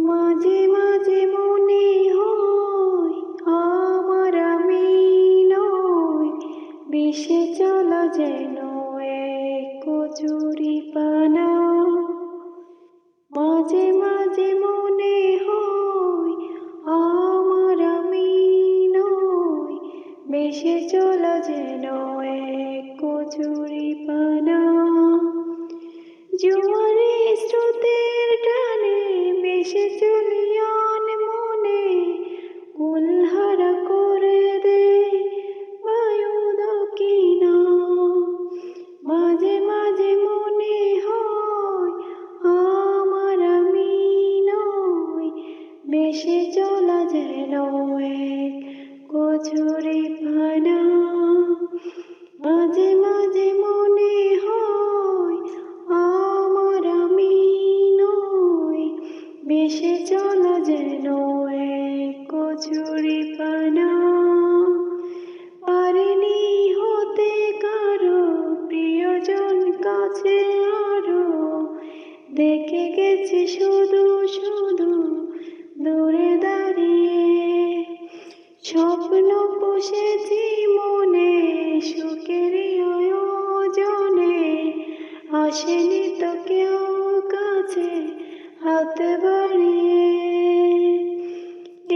মাঝে মাঝে মনে হয় আমার আমি নয়, ভেসে চলা যেন এক কচুরি পানা। মাঝে মাঝে মনে হয় আমার আমি নয়, ভেসে চলা যেন এক কচুরি পানা। জোয়ারে স্রোতের টানে ভেসে চলি আনমনে, কুলহারা করে দেয় বায়ু দক্ষিণা। মাঝে মাঝে মনে হয় আমার আমি নয়, ভেসে চলা যেন এক কচুরি পানা। মাঝে মাঝে মনে হয় আমার আমি নয়, ভেসে চলা যেন এক কচুরি পানা। পারিনি হতে কারো প্রিয়জন কাছে আরো, দেখে গেছি শুধু শুধু দূরে দাঁড়িয়ে। স্বপ্ন পুষেছি মনে সুখের আয়োজনে, আসেনি তো কেউ কাছে হাত বাড়িয়ে।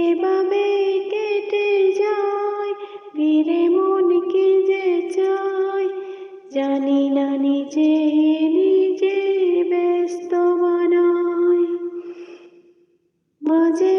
এভাবে কেটে যায় ফিরে মন কি যে চায়, জানি না নিজে নিজে ব্যস্ত বানায়। মাঝে